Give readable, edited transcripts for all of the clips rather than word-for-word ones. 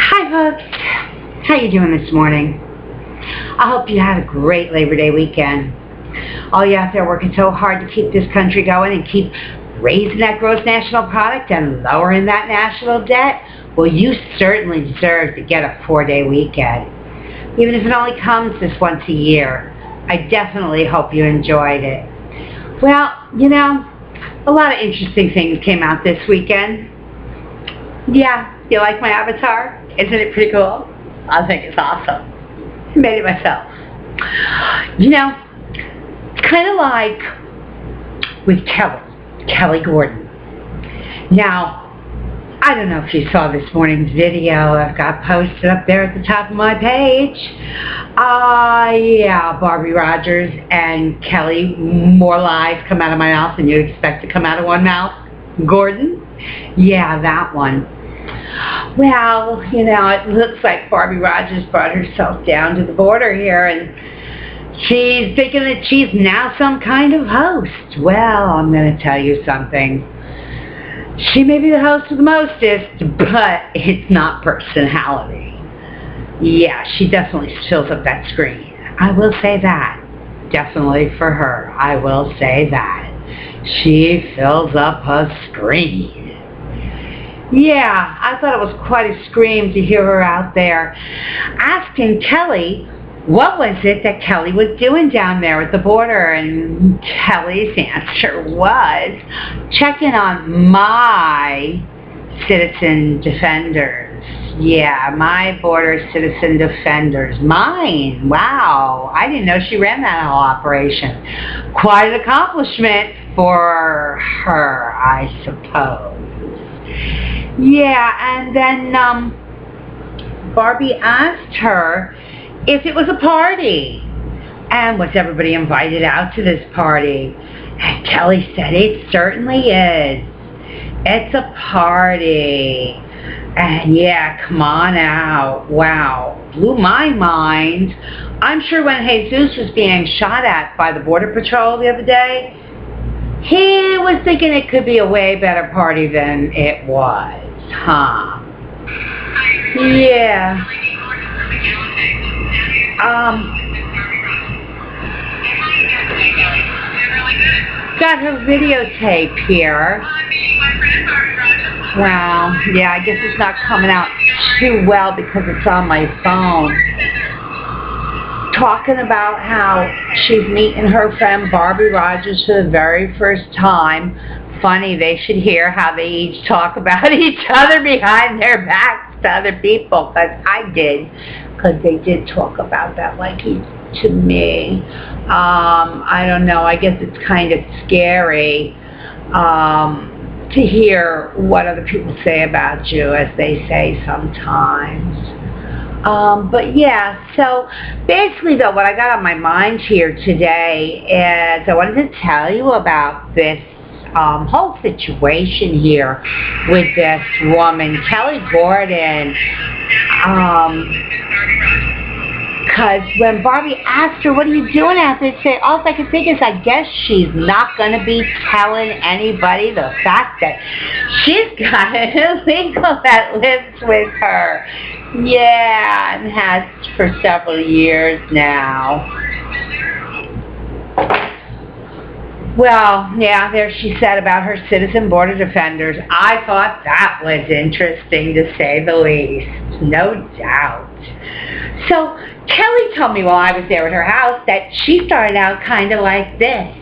Hi folks, how you doing this morning? I hope you had a great Labor Day weekend. All you out there working so hard to keep this country going and keep raising that gross national product and lowering that national debt, well, you certainly deserve to get a 4-day weekend. Even if it only comes this once a year, I definitely hope you enjoyed it. Well, you know, a lot of interesting things came out this weekend. Yeah, you like my avatar? Isn't it pretty cool? I think it's awesome. I made it myself. You know, it's kind of like with Kelly Gordon. Now, I don't know if you saw this morning's video I've got posted up there at the top of my page. Yeah, Barbie Rogers and Kelly, more lies come out of my mouth than you'd expect to come out of one mouth. Gordon? Yeah, that one. Well, you know, it looks like Barbie Rogers brought herself down to the border here, and she's thinking that she's now some kind of host. Well, I'm going to tell you something. She may be the host of the mostest, but it's not personality. Yeah, she definitely fills up that screen. I will say that. Definitely for her. I will say that. She fills up her screen. Yeah, I thought it was quite a scream to hear her out there asking Kelly what was it that Kelly was doing down there at the border, and Kelly's answer was checking on my citizen defenders. Yeah, my border citizen defenders. Mine. Wow, I didn't know she ran that whole operation. Quite an accomplishment for her, I suppose. Yeah, and then Barbie asked her if it was a party, and was everybody invited out to this party? And Kelly said it certainly is. It's a party, and yeah, come on out. Wow, blew my mind. I'm sure when Jesus was being shot at by the Border Patrol the other day, he was thinking it could be a way better party than it was, huh? Yeah. Got her videotape here. Wow. Yeah, I guess it's not coming out too well because it's on my phone. Talking about how she's meeting her friend Barbie Rogers for the very first time. Funny, they should hear how they each talk about each other behind their backs to other people, because I did, because they did talk about that like to me. I don't know, I guess it's kind of scary to hear what other people say about you, as they say sometimes. But yeah, so basically though, what I got on my mind here today is I wanted to tell you about this whole situation here with this woman, Kelly Gordon. Because when Barbie asked her, what are you doing out there today? All I could think is, I guess she's not going to be telling anybody the fact that she's got an illegal that lives with her. Yeah, and has for several years now. Well, yeah, there she said about her citizen border defenders. I thought that was interesting, to say the least. No doubt. So, Kelly told me while I was there at her house that she started out kind of like this.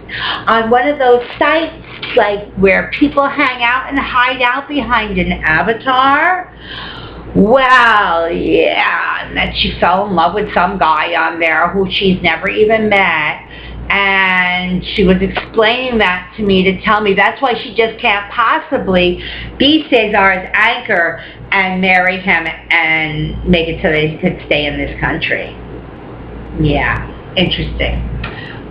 On one of those sites, like where people hang out and hide out behind an avatar. Well, yeah, and then she fell in love with some guy on there who she's never even met. And she was explaining that to me to tell me that's why she just can't possibly be Cesar's anchor and marry him and make it so that he could stay in this country. Yeah, interesting.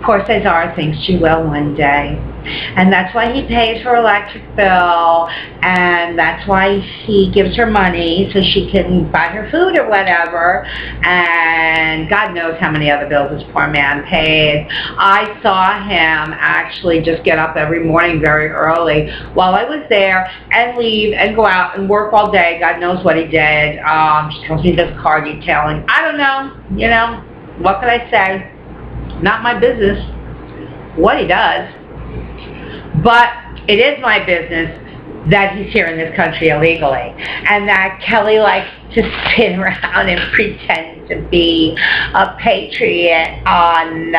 Poor Cesar thinks she will one day. And that's why he pays her electric bill, and that's why he gives her money so she can buy her food or whatever, and God knows how many other bills this poor man pays. I saw him actually just get up every morning very early while I was there and leave and go out and work all day. God knows what he did. She tells me he does car detailing. I don't know, you know, what can I say? Not my business what he does. But it is my business that he's here in this country illegally, and that Kelly likes to spin around and pretend to be a patriot on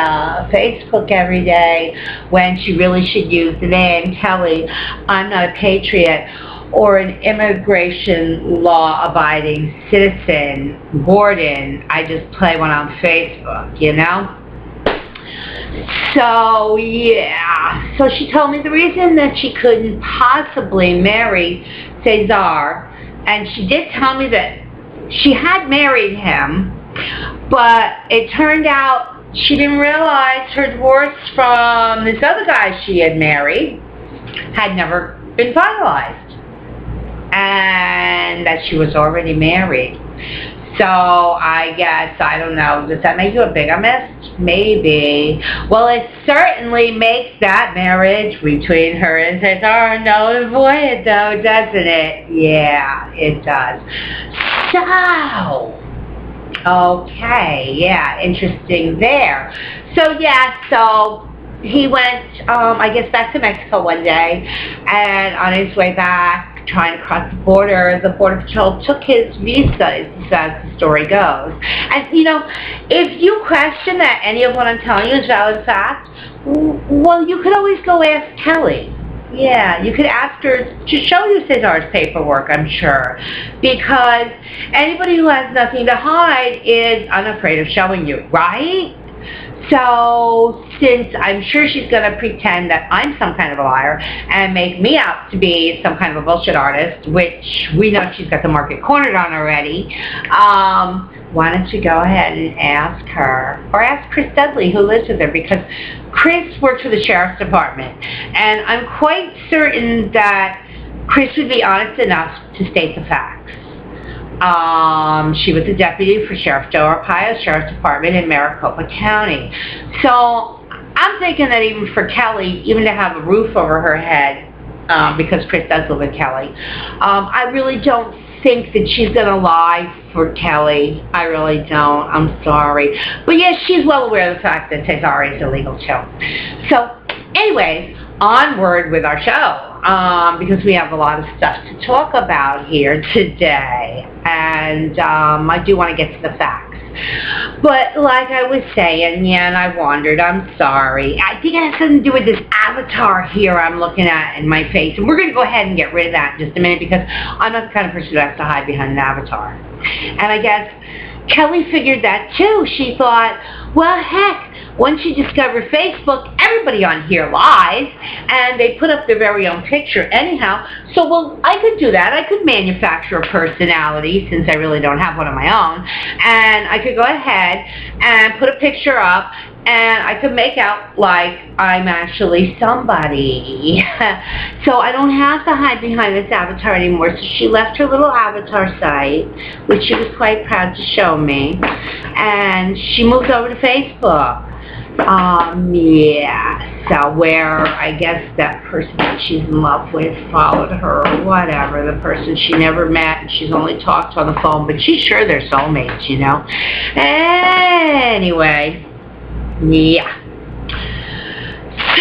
Facebook every day when she really should use the name Kelly. I'm not a patriot or an immigration law-abiding citizen. Gordon, I just play one on Facebook, you know? So, yeah. So she told me the reason that she couldn't possibly marry Cesar, and she did tell me that she had married him, but it turned out she didn't realize her divorce from this other guy she had married had never been finalized, and that she was already married. So I guess, I don't know, does that make you a bigamist? Maybe. Well, it certainly makes that marriage between her and Cesar null and void, though, doesn't it? Yeah, it does. So, okay, yeah, interesting there. So, yeah, so he went, I guess, back to Mexico one day, and on his way back, trying to cross the Border Patrol took his visa, as the story goes. And, you know, if you question that any of what I'm telling you is valid fact, well, you could always go ask Kelly. Yeah, you could ask her to show you Cesar's paperwork, I'm sure. Because anybody who has nothing to hide is unafraid of showing you, right? So, since I'm sure she's going to pretend that I'm some kind of a liar and make me out to be some kind of a bullshit artist, which we know she's got the market cornered on already, why don't you go ahead and ask her, or ask Chris Dudley, who lives with her, because Chris works for the Sheriff's Department, and I'm quite certain that Chris would be honest enough to state the facts. She was a deputy for Sheriff Joe Arpaio's Sheriff's Department in Maricopa County. So I'm thinking that even for Kelly, even to have a roof over her head, because Chris does live with Kelly, I really don't think that she's going to lie for Kelly. I really don't. I'm sorry. But yes, she's well aware of the fact that Cesar is illegal too. So anyways, onward with our show. Because we have a lot of stuff to talk about here today, and I do want to get to the facts. But like I was saying, yeah, and I wandered, I'm sorry. I think it has something to do with this avatar here I'm looking at in my face, and we're going to go ahead and get rid of that in just a minute, because I'm not the kind of person who has to hide behind an avatar. And I guess Kelly figured that too. She thought, well, heck, once you discover Facebook, everybody on here lies, and they put up their very own picture anyhow. So, well, I could do that. I could manufacture a personality, since I really don't have one of my own, and I could go ahead and put a picture up, and I could make out like I'm actually somebody. So I don't have to hide behind this avatar anymore. So she left her little avatar site, which she was quite proud to show me, and she moved over to Facebook. Yeah, so where I guess that person that she's in love with followed her, or whatever, the person she never met and she's only talked on the phone, but she's sure they're soulmates, you know. Anyway, yeah.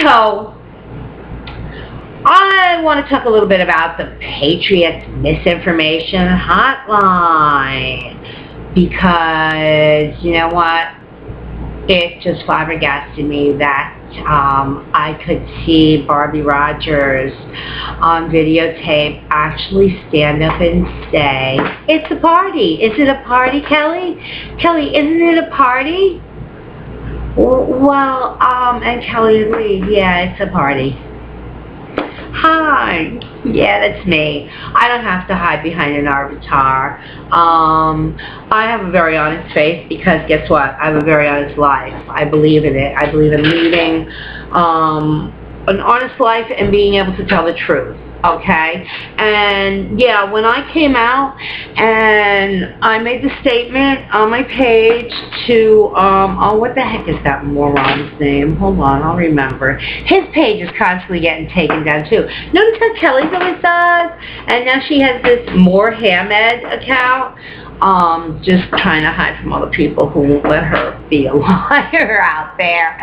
So, I want to talk a little bit about the Patriots Misinformation Hotline, because, you know what? It just flabbergasted me that I could see Barbie Rogers on videotape actually stand up and say, it's a party. Is it a party, Kelly? Kelly, isn't it a party? Well, and Kelly agreed, yeah, it's a party. Hi. Yeah, that's me. I don't have to hide behind an avatar. I have a very honest face, because guess what? I have a very honest life. I believe in it. I believe in leading an honest life and being able to tell the truth. Okay, and yeah, when I came out and I made the statement on my page to, oh, what the heck is that moron's name? Hold on, I'll remember. His page is constantly getting taken down too. Notice how Kelly's always does? And now she has this More Hamed account, just trying to hide from all the people who won't let her be a liar out there.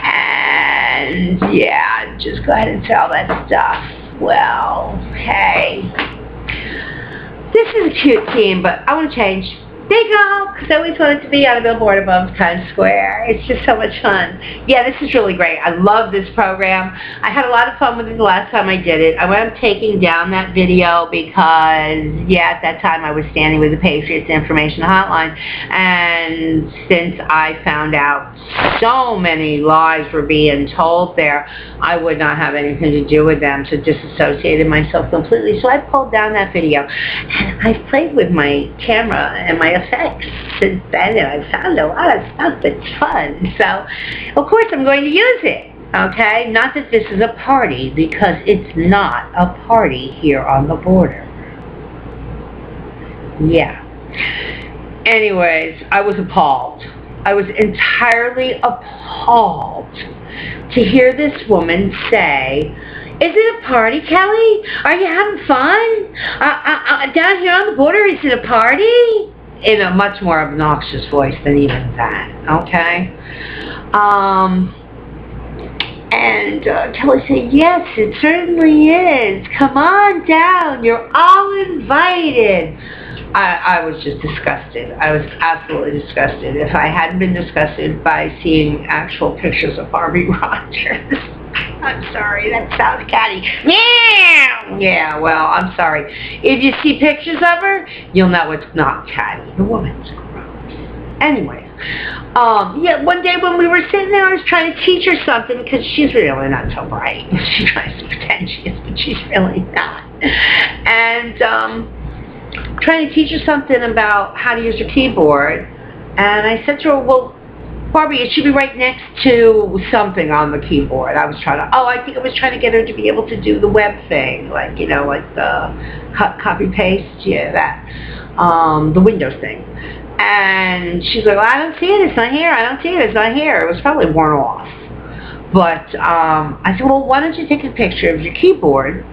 And yeah, just go ahead and tell that stuff. Well, hey, this is a cute team, but I want to change. There you go, because I always wanted to be on a billboard above Times Square. It's just so much fun. Yeah, this is really great. I love this program. I had a lot of fun with it the last time I did it. I wound up taking down that video because, yeah, at that time I was standing with the Patriots Information Hotline, and since I found out so many lies were being told there, I would not have anything to do with them, so disassociated myself completely. So I pulled down that video, and I've played with my camera and my effects since then, and I've found a lot of stuff that's fun. So, of course, I'm going to use it. Okay? Not that this is a party, because it's not a party here on the border. Yeah. Anyways, I was appalled. I was entirely appalled to hear this woman say, "Is it a party, Kelly? Are you having fun? Down here on the border, is it a party?" In a much more obnoxious voice than even that, okay? And Kelly said, "Yes, it certainly is. Come on down. You're all invited." I was just disgusted. I was absolutely disgusted. If I hadn't been disgusted by seeing actual pictures of Barbie Rogers. I'm sorry, that sounds catty. Yeah, well, I'm sorry. If you see pictures of her, you'll know it's not catty. The woman's gross. Anyway, yeah, one day when we were sitting there, I was trying to teach her something, because she's really not so bright. She tries to pretend she is, but she's really not. And, trying to teach her something about how to use her keyboard, and I said to her, "Well, Barbie, it should be right next to something on the keyboard." I was trying to, I think I was trying to get her to be able to do the web thing, like, you know, like the cut, copy, paste, yeah, that, the Windows thing. And she's like, "Well, I don't see it, it's not here, I don't see it, it's not here." It was probably worn off. But, I said, "Well, why don't you take a picture of your keyboard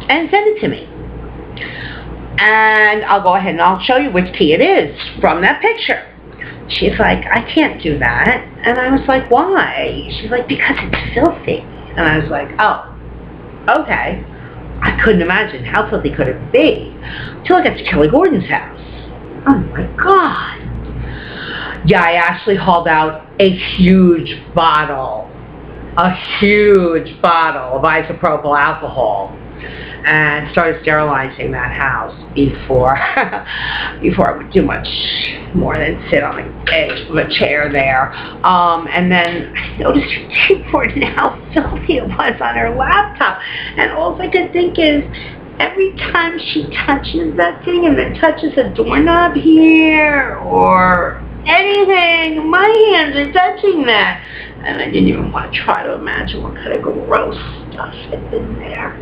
and send it to me? And I'll go ahead and I'll show you which key it is from that picture." She's like, "I can't do that." And I was like, "Why?" She's like, "Because it's filthy." And I was like, "Oh, okay." I couldn't imagine how filthy could it be until I got to Kelly Gordon's house. Oh my God. Yeah, I actually hauled out a huge bottle of isopropyl alcohol and started sterilizing that house before I would do much more than sit on the edge of a chair there. And then I noticed her keyboard and how filthy it was on her laptop. And all I could think is, every time she touches that thing and then touches a doorknob here or anything, my hands are touching that. And I didn't even want to try to imagine what kind of gross stuff had been there.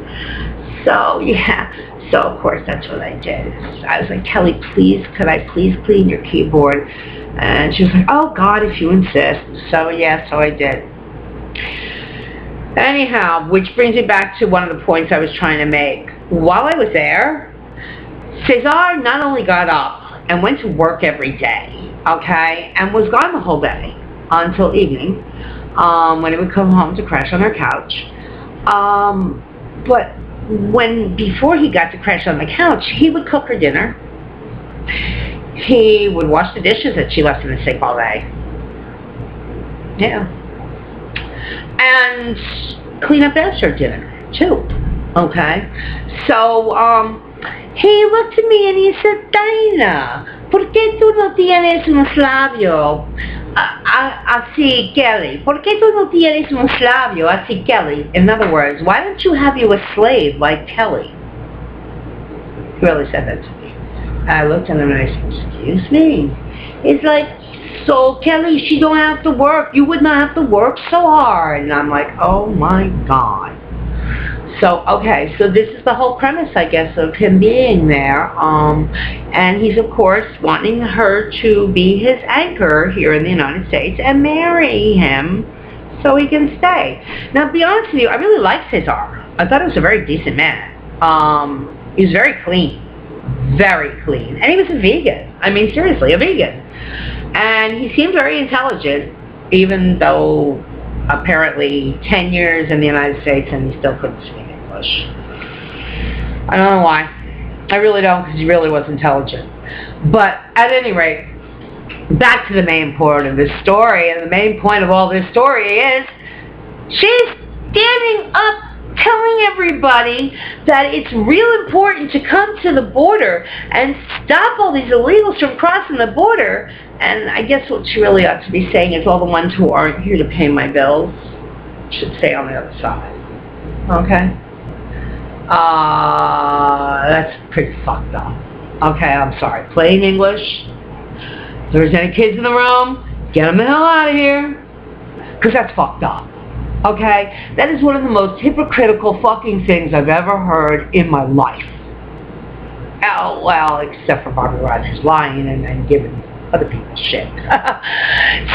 So, yeah. So, of course, that's what I did. I was like, "Kelly, please, could I please clean your keyboard?" And she was like, "Oh, God, if you insist." So, yeah, so I did. Anyhow, which brings me back to one of the points I was trying to make. While I was there, Cesar not only got up and went to work every day, okay, and was gone the whole day until evening, when he would come home to crash on our couch, but before he got to crash on the couch, he would cook her dinner. He would wash the dishes that she left in the sink all day. Yeah. And clean up after dinner, too. Okay? So, he looked at me and he said, "Dyna, ¿por qué tú no tienes unos labios así, Kelly? ¿Por qué tú no tienes unos labios así, Kelly?" In other words, why don't you have you a slave like Kelly? He really said that to me. I looked at him and I said, excuse me? He's like, so Kelly, she don't have to work. You would not have to work so hard. And I'm like, oh my God. So, okay, so this is the whole premise, I guess, of him being there. And he's, of course, wanting her to be his anchor here in the United States and marry him so he can stay. Now, to be honest with you, I really liked Cesar. I thought he was a very decent man. He was very clean. Very clean. And he was a vegan. I mean, seriously, a vegan. And he seemed very intelligent, even though apparently 10 years in the United States and he still couldn't speak English. I don't know why. I really don't, because he really was intelligent. But at any rate, back to the main point of this story, and the main point of all this story is she's standing up telling everybody that it's real important to come to the border and stop all these illegals from crossing the border. And I guess what she really ought to be saying is all the ones who aren't here to pay my bills should stay on the other side. Okay? That's pretty fucked up. Okay, I'm sorry. Plain English. If there's any kids in the room, get them the hell out of here. Because that's fucked up. Okay? That is one of the most hypocritical fucking things I've ever heard in my life. Oh, well, except for Barbara Rogers lying and giving other people shit.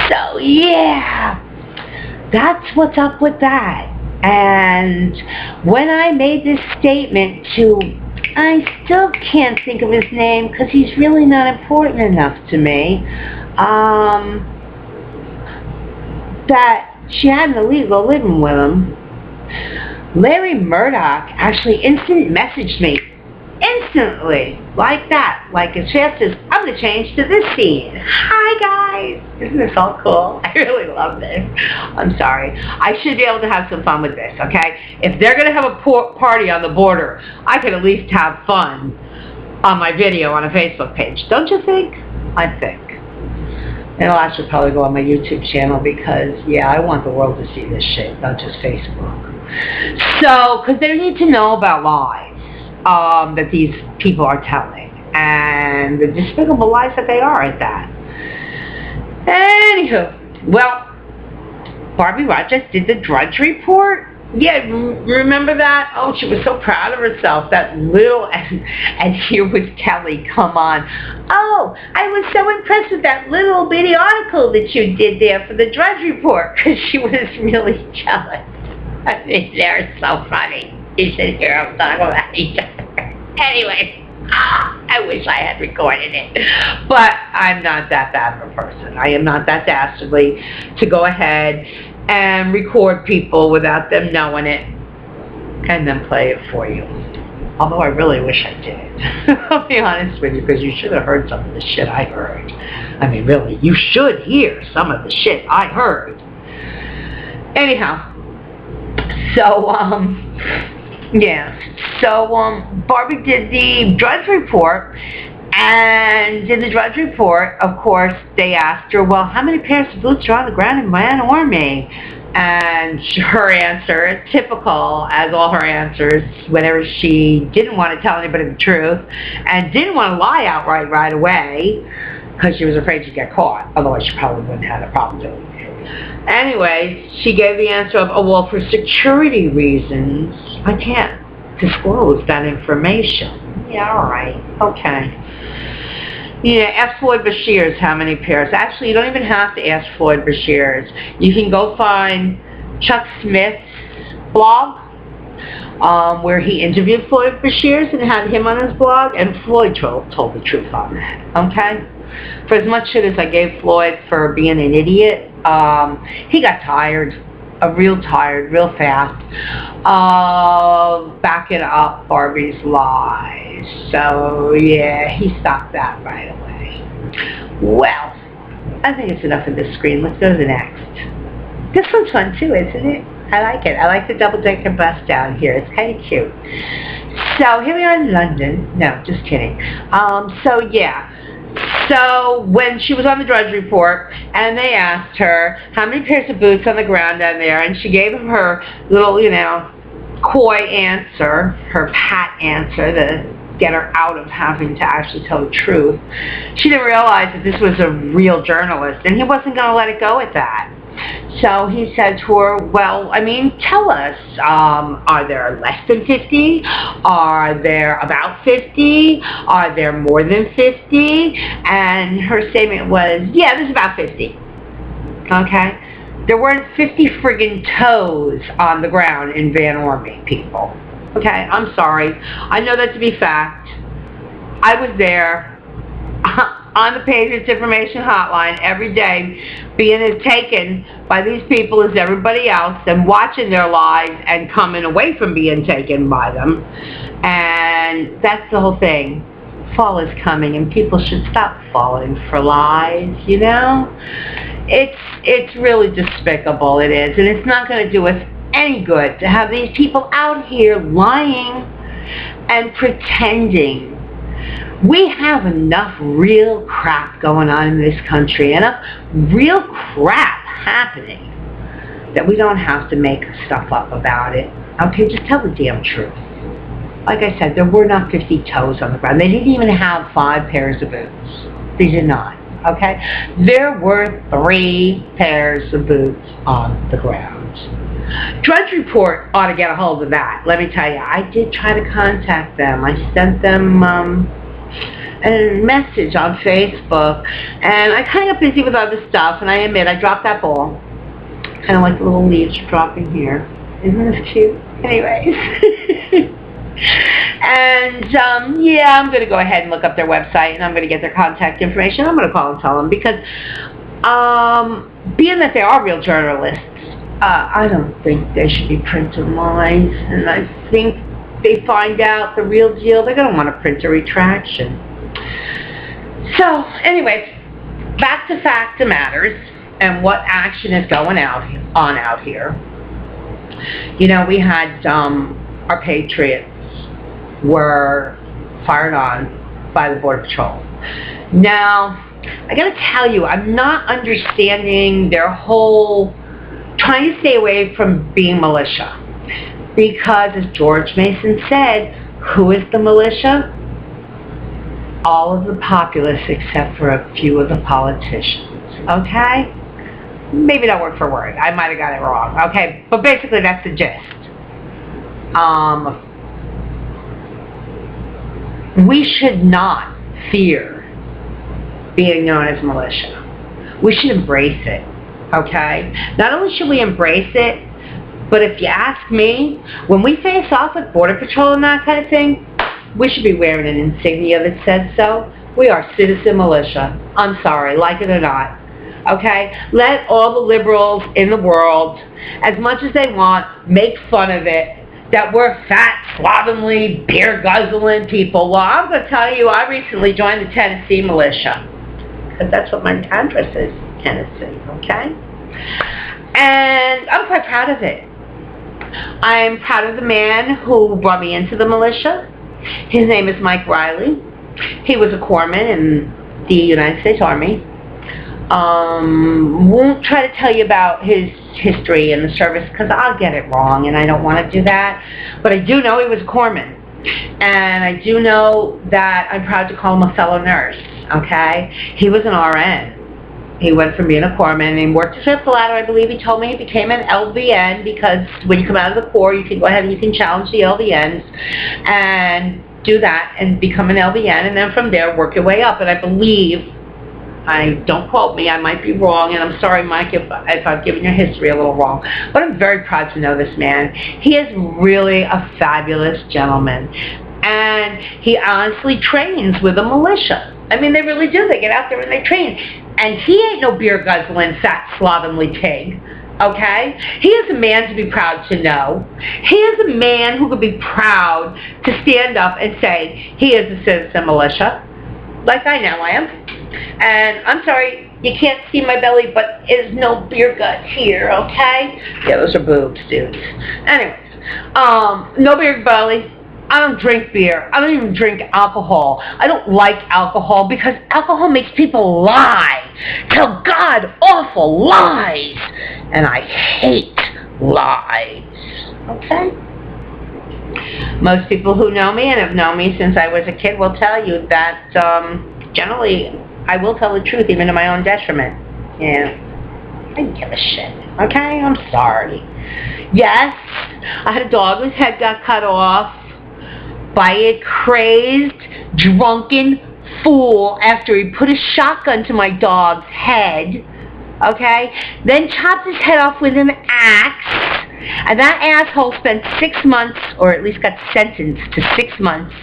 So, yeah. That's what's up with that. And when I made this statement to, I still can't think of his name because he's really not important enough to me, that she had an illegal living with him, Larry Murdoch actually instant messaged me. Instantly. Like that. Like as fast as, I'm going to change to this scene. Hi guys. Isn't this all cool? I really love this. I'm sorry. I should be able to have some fun with this, okay? If they're going to have a party on the border, I could at least have fun on my video on a Facebook page. Don't you think? I think. And I should probably go on my YouTube channel because, yeah, I want the world to see this shit, not just Facebook. So, because they need to know about lies that these people are telling. And the despicable lies that they are at that. Anywho, well, Barbie Rogers did the Drudge Report. Yeah, remember that? Oh, she was so proud of herself. That little, and here was Kelly, come on. Oh, I was so impressed with that little bitty article that you did there for the Drudge Report, because she was really jealous. I mean, they're so funny. You should hear them talk about each other. Anyway, I wish I had recorded it. But I'm not that bad of a person. I am not that dastardly to go ahead and record people without them knowing it and then play it for you. Although I really wish I did. I'll be honest with you, because you should have heard some of the shit I heard. I mean, really, you should hear some of the shit I heard. Anyhow, so, yeah. So, Barbie did the Drudge Report, and in the Drudge Report, of course, they asked her, well, how many pairs of boots are on the ground in Man Army? And her answer, typical as all her answers, whenever she didn't want to tell anybody the truth, and didn't want to lie outright right away, because she was afraid she'd get caught, otherwise she probably wouldn't have had a problem doing it. Anyway, she gave the answer of, oh, well, for security reasons, I can't disclose that information. Yeah, all right, okay. Yeah, ask Floyd Bashir's how many pairs. Actually, you don't even have to ask Floyd Bashir's. You can go find Chuck Smith's blog, where he interviewed Floyd Bashir's and had him on his blog, and Floyd told the truth on that, okay? For as much shit as I gave Floyd for being an idiot, he got tired, real fast, backing up Barbie's lies. So, yeah, he stopped that right away. Well, I think it's enough of this screen. Let's go to the next. This one's fun too, isn't it? I like it. I like the double-decker bus down here. It's kind of cute. So, here we are in London. No, just kidding. So, yeah. So, when she was on the Drudge Report, and they asked her, how many pairs of boots on the ground down there, and she gave them her little, coy answer, her pat answer, the get her out of having to actually tell the truth. She didn't realize that this was a real journalist, and he wasn't going to let it go at that. So he said to her, well, I mean, tell us, are there less than 50? Are there about 50? Are there more than 50? And her statement was, yeah, there's about 50. Okay? There weren't 50 friggin' toes on the ground in Van Ormy, people. Okay? I'm sorry. I know that to be fact. I was there on the Patriots Information Hotline every day, being as taken by these people as everybody else and watching their lives and coming away from being taken by them. And that's the whole thing. Fall is coming, and people should stop falling for lies, you know? It's really despicable, it is. And it's not going to do us any good to have these people out here lying and pretending. We have enough real crap going on in this country, enough real crap happening, that we don't have to make stuff up about it. Okay, just tell the damn truth. Like I said, there were not 50 toes on the ground. They didn't even have 5 pairs of boots. They did not, okay? There were 3 pairs of boots on the ground. Drudge Report ought to get a hold of that. Let me tell you, I did try to contact them. I sent them a message on Facebook, and I kind of got busy with other stuff, and I admit I dropped that ball. Kind of like the little leaves dropping here. Isn't this cute? Anyways. And yeah, I'm going to go ahead and look up their website, and I'm going to get their contact information. I'm going to call and tell them, because being that they are real journalists, I don't think they should be printing lies, and I think they find out the real deal, they're going to want to print a retraction. So, anyways, back to fact of matters and what action is going on out here. You know, we had our Patriots were fired on by the Border Patrol. Now, I got to tell you, I'm not understanding their whole trying to stay away from being militia. Because, as George Mason said, who is the militia? All of the populace except for a few of the politicians. Okay? Maybe not word for word. I might have got it wrong. Okay? But basically, that's the gist. We should not fear being known as militia. We should embrace it. Okay? Not only should we embrace it, but if you ask me, when we face off with Border Patrol and that kind of thing, we should be wearing an insignia that says so. We are citizen militia. I'm sorry, like it or not. Okay? Let all the liberals in the world, as much as they want, make fun of it, that we're fat, slovenly, beer-guzzling people. Well, I'm going to tell you, I recently joined the Tennessee militia. Because that's what my address is, Tennessee, okay? And I'm quite proud of it. I'm proud of the man who brought me into the militia. His name is Mike Riley. He was a corpsman in the United States Army. Won't try to tell you about his history in the service because I'll get it wrong and I don't want to do that. But I do know he was a corpsman. And I do know that I'm proud to call him a fellow nurse, okay? He was an RN. He went from being a corpsman and worked his way up the ladder. I believe he told me he became an LVN because when you come out of the Corps, you can go ahead and you can challenge the LVNs and do that and become an LVN, and then from there work your way up. And I believe, don't quote me, I might be wrong, and I'm sorry, Mike, if I've given your history a little wrong, but I'm very proud to know this man. He is really a fabulous gentleman, and he honestly trains with a militia. I mean, they really do. They get out there and they train. And he ain't no beer-guzzling, fat, slovenly pig, okay? He is a man to be proud to know. He is a man who could be proud to stand up and say he is a citizen militia, like I now am. And I'm sorry, you can't see my belly, but there's no beer guts here, okay? Yeah, those are boobs, dudes. Anyways, no beer belly. I don't drink beer. I don't even drink alcohol. I don't like alcohol because alcohol makes people lie. Tell God awful lies. And I hate lies. Okay? Most people who know me and have known me since I was a kid will tell you that generally I will tell the truth even to my own detriment. Yeah, I don't give a shit. Okay, I'm sorry. Yes, I had a dog whose head got cut off by a crazed, drunken fool after he put a shotgun to my dog's head, okay? Then chopped his head off with an axe, and that asshole spent 6 months, or at least got sentenced to 6 months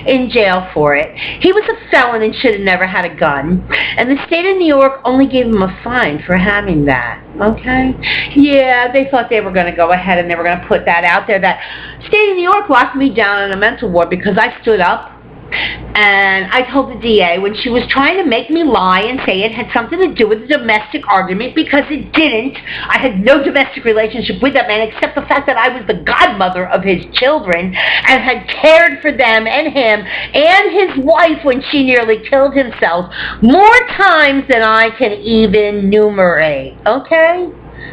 in jail for it. He was a felon and should have never had a gun, and the state of New York only gave him a fine for having that, okay? Yeah, they thought they were going to go ahead and they were going to put that out there. That state of New York locked me down in a mental ward because I stood up and I told the DA when she was trying to make me lie and say it had something to do with the domestic argument, because it didn't. I had no domestic relationship with that man except the fact that I was the godmother of his children and had cared for them and him and his wife when she nearly killed himself more times than I can even enumerate, okay?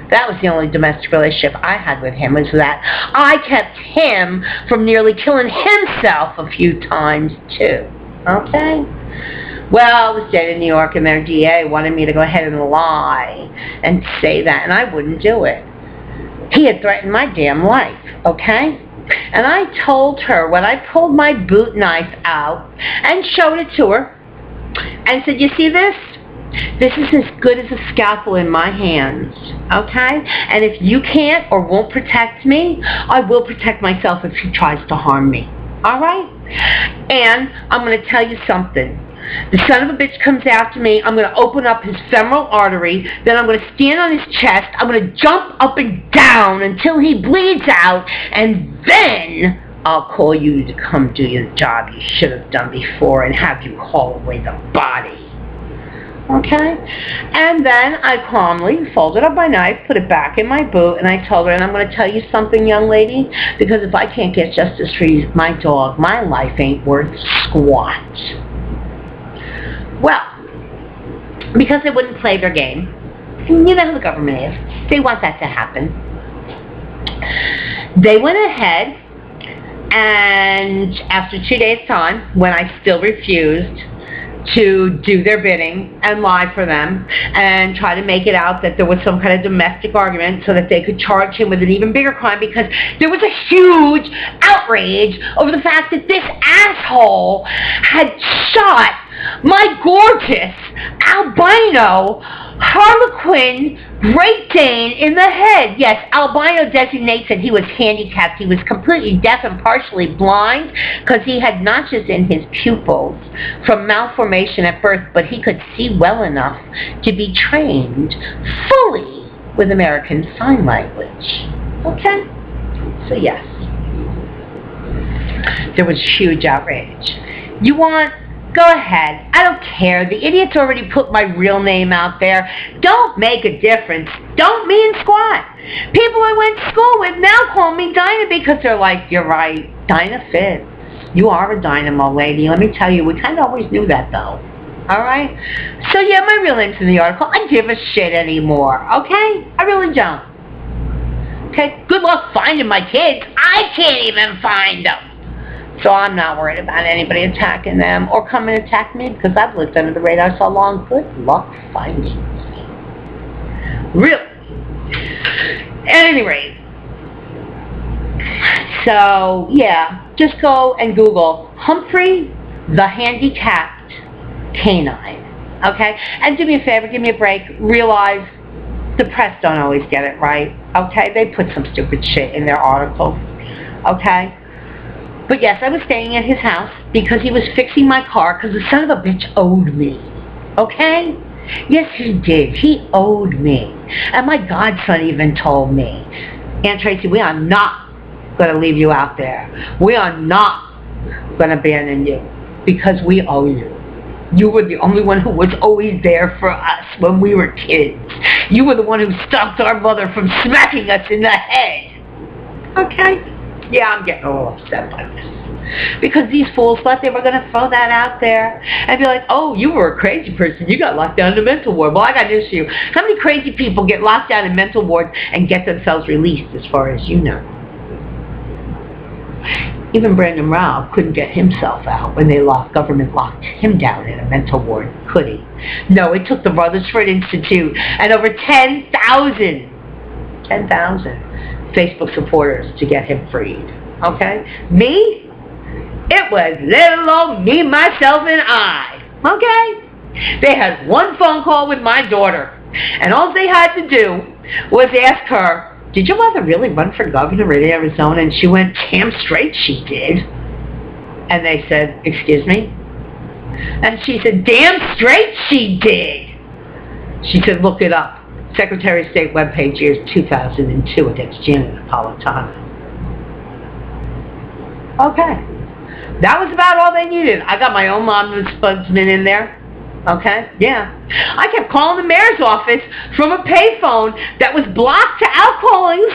That was the only domestic relationship I had with him, was that I kept him from nearly killing himself a few times, too. Okay? Well, the state of New York and their DA wanted me to go ahead and lie and say that, and I wouldn't do it. He had threatened my damn life, okay? And I told her when I pulled my boot knife out and showed it to her and said, you see this? This is as good as a scalpel in my hands, okay? And if you can't or won't protect me, I will protect myself if he tries to harm me, all right? And I'm going to tell you something. The son of a bitch comes after me, I'm going to open up his femoral artery, then I'm going to stand on his chest, I'm going to jump up and down until he bleeds out, and then I'll call you to come do your job you should have done before and have you haul away the body. Okay? And then I calmly folded up my knife, put it back in my boot, and I told her, and I'm going to tell you something, young lady, because if I can't get justice for my dog, my life ain't worth squat. Well, because they wouldn't play their game, you know who the government is, they want that to happen. They went ahead, and after 2 days' time, when I still refused to do their bidding and lie for them and try to make it out that there was some kind of domestic argument so that they could charge him with an even bigger crime, because there was a huge outrage over the fact that this asshole had shot my gorgeous albino Harlequin Great Dane in the head. Yes, albino designates that he was handicapped. He was completely deaf and partially blind because he had notches in his pupils from malformation at birth, but he could see well enough to be trained fully with American Sign Language. Okay? So yes, there was huge outrage. You want? Go ahead. I don't care. The idiot's already put my real name out there. Don't make a difference. Don't mean squat. People I went to school with now call me Dyna because they're like, you're right, Dyna fits. You are a dynamo lady. Let me tell you, we kind of always knew that though. All right? So yeah, my real name's in the article. I don't give a shit anymore. Okay? I really don't. Okay? Good luck finding my kids. I can't even find them. So I'm not worried about anybody attacking them or come and attack me because I've lived under the radar so long. Good luck finding me. Really. At any rate. So, yeah, just go and Google Humphrey the Handicapped Canine. Okay? And do me a favor, give me a break. Realize the press don't always get it right. Okay? They put some stupid shit in their articles. Okay? But yes, I was staying at his house because he was fixing my car because the son of a bitch owed me. Okay? Yes, he did. He owed me. And my godson even told me, Aunt Tracy, we are not going to leave you out there. We are not going to abandon you because we owe you. You were the only one who was always there for us when we were kids. You were the one who stopped our mother from smacking us in the head. Okay? Yeah, I'm getting a little upset by this. Because these fools thought they were going to throw that out there and be like, oh, you were a crazy person. You got locked down in a mental ward. Well, I got news for you. How many crazy people get locked down in mental wards and get themselves released as far as you know? Even Brandon Rao couldn't get himself out when government locked him down in a mental ward, could he? No, it took the Rutherford Institute and over 10,000 Facebook supporters to get him freed. Okay? Me? It was little old me, myself, and I. Okay? They had one phone call with my daughter, and all they had to do was ask her, did your mother really run for governor in Arizona? And she went, damn straight she did. And they said, excuse me? And she said, damn straight she did. She said, look it up. Secretary of State webpage, years 2002 against Janet Napolitano. Okay. That was about all they needed. I got my own ombudsman in there. Okay? Yeah. I kept calling the mayor's office from a payphone that was blocked to outgoing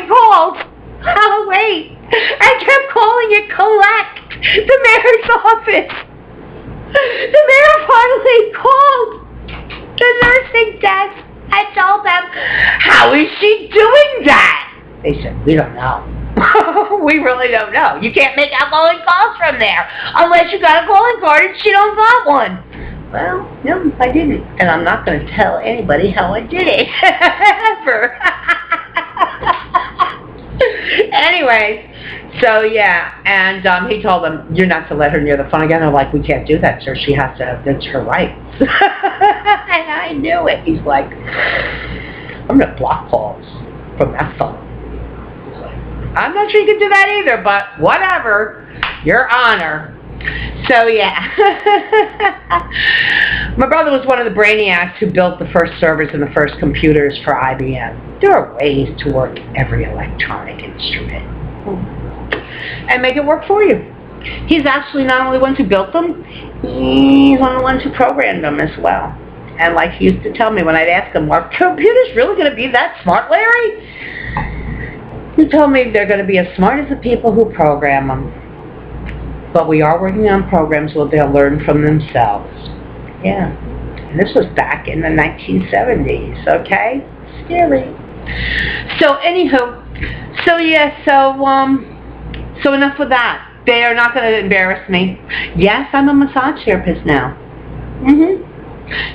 calls. Oh, wait. I kept calling it collect, the mayor's office. The mayor finally called the nursing desk. I told them, how is she doing that? They said, we don't know. We really don't know. You can't make outgoing calls from there unless you got a calling card and she don't got one. Well, no, I didn't. And I'm not going to tell anybody how I did it. Ever. Anyways, so yeah, and he told them, you're not to let her near the phone again. They're like, we can't do that, sir. She has to, that's her rights. And I knew it. He's like, I'm going to block calls from that phone. I'm not sure you can do that either, but whatever. Your honor. So yeah. My brother was one of the brainiacs who built the first servers and the first computers for IBM. There are ways to work every electronic instrument and make it work for you. He's actually not only the one who built them, he's one of the ones who programmed them as well. And like he used to tell me when I'd ask him, are computers really going to be that smart, Larry? He told me they're going to be as smart as the people who program them. But we are working on programs where they'll learn from themselves. Yeah. And this was back in the 1970s, okay? Scary. So, anywho, so yeah, so enough with that. They are not going to embarrass me. Yes, I'm a massage therapist now.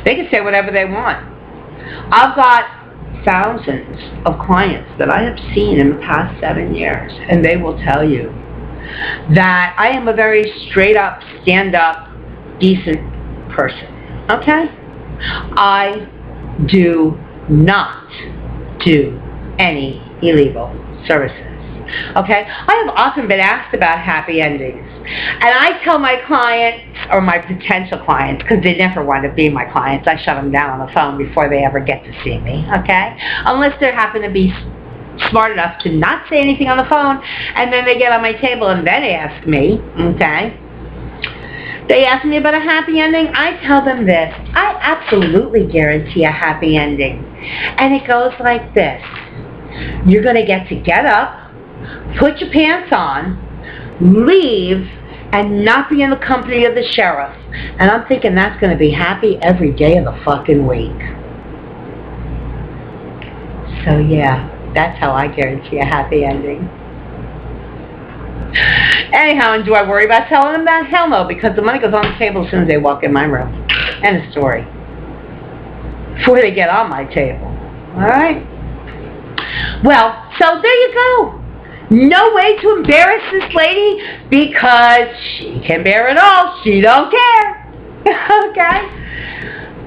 They can say whatever they want. I've got thousands of clients that I have seen in the past 7 years, and they will tell you that I am a very straight-up, stand-up, decent person, okay? I do not do any illegal services, okay? I have often been asked about happy endings, and I tell my clients, or my potential clients, because they never want to be my clients, I shut them down on the phone before they ever get to see me, okay? Unless they happen to be smart enough to not say anything on the phone, and then they get on my table and then ask me, okay? They ask me about a happy ending. I tell them this. I absolutely guarantee a happy ending. And it goes like this. You're going to get up, put your pants on, leave, and not be in the company of the sheriff. And I'm thinking that's going to be happy every day of the fucking week. So yeah. That's how I guarantee a happy ending. Anyhow, and do I worry about telling them that? Hell no, because the money goes on the table as soon as they walk in my room. End of story. Before they get on my table. Alright? Well, so there you go. No way to embarrass this lady because she can bear it all. She don't care. Okay?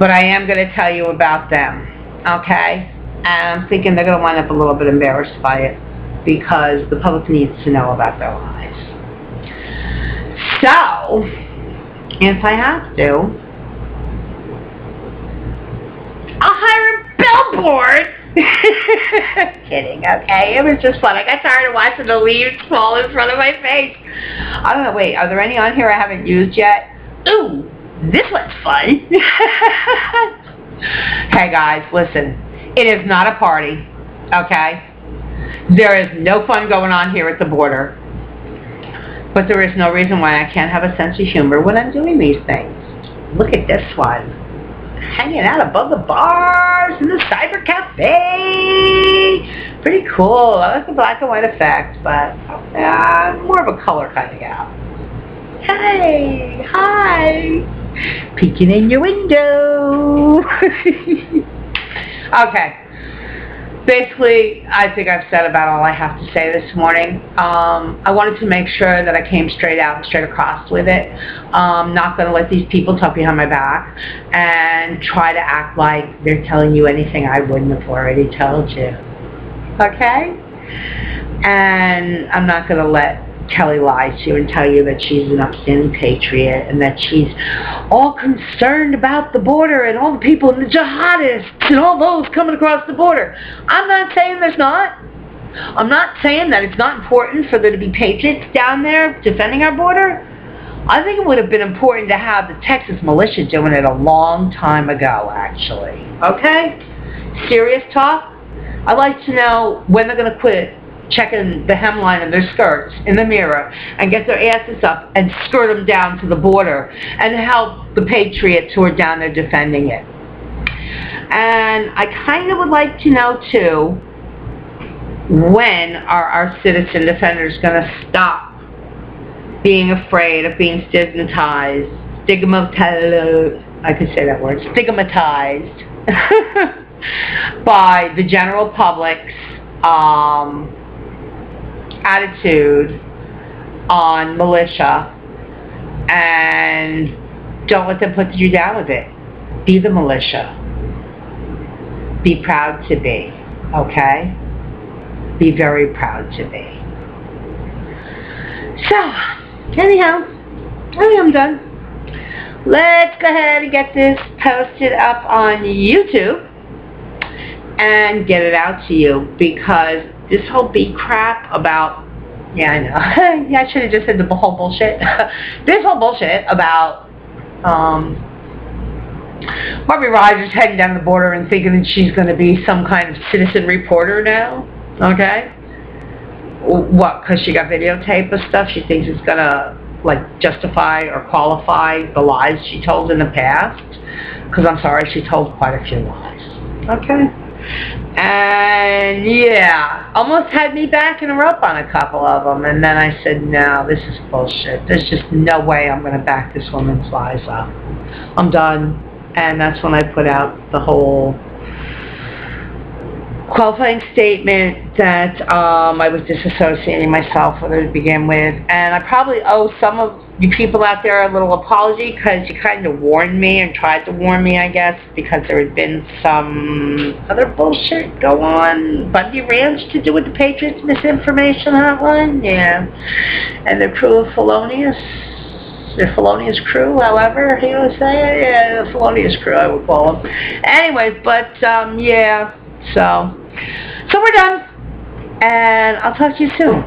But I am going to tell you about them. Okay? And I'm thinking they're going to wind up a little bit embarrassed by it because the public needs to know about their lives. So, if I have to, I'll hire a billboard. Kidding, okay? It was just fun. I got tired of watching the leaves fall in front of my face. I don't know, wait, are there any on here I haven't used yet? Ooh, this one's fun. Hey guys, listen. It is not a party, okay? There is no fun going on here at the border. But there is no reason why I can't have a sense of humor when I'm doing these things. Look at this one. Hanging out above the bars in the cyber cafe. Pretty cool. I like the black and white effect, but I'm more of a color kind of gal. Hey, hi, peeking in your window. Okay. Basically, I think I've said about all I have to say this morning. I wanted to make sure that I came straight out and straight across with it. Not going to let these people talk behind my back and try to act like they're telling you anything I wouldn't have already told you. Okay? And I'm not going to let Kelly lie to you and tell you that she's an upstanding patriot and that she's all concerned about the border and all the people and the jihadists and all those coming across the border. I'm not saying there's not. I'm not saying that it's not important for there to be patriots down there defending our border. I think it would have been important to have the Texas militia doing it a long time ago, actually. Okay? Serious talk? I'd like to know when they're going to quit checking the hemline of their skirts in the mirror and get their asses up and skirt them down to the border and help the patriots who are down there defending it. And I kind of would like to know, too, when are our citizen defenders going to stop being afraid of being stigmatized, I could say that word, stigmatized by the general public's attitude on militia, and don't let them put you down with it. Be the militia. Be proud to be, okay? Be very proud to be. So, anyhow, I think I'm done. Let's go ahead and get this posted up on YouTube and get it out to you, because this whole bee crap about, yeah, I know, yeah, I should have just said the whole bullshit. This whole bullshit about Barbie Rogers heading down the border and thinking that she's going to be some kind of citizen reporter now, okay? What, because she got videotape of stuff, she thinks it's going to, like, justify or qualify the lies she told in the past? Because I'm sorry, she told quite a few lies, okay? And yeah, almost had me backing her up on a couple of them, and then I said, no, this is bullshit. There's just no way I'm going to back this woman's lies up. I'm done. And that's when I put out the whole qualifying statement that I was disassociating myself with her to begin with. And I probably owe some of you people out there a little apology, because you kind of warned me and tried to warn me, I guess, because there had been some other bullshit go on. Bundy Ranch to do with the Patriots Misinformation Hotline, yeah. And the crew of felonious, the felonious crew, however you would say it, yeah, the felonious crew I would call them. Anyways, but yeah, so we're done, and I'll talk to you soon.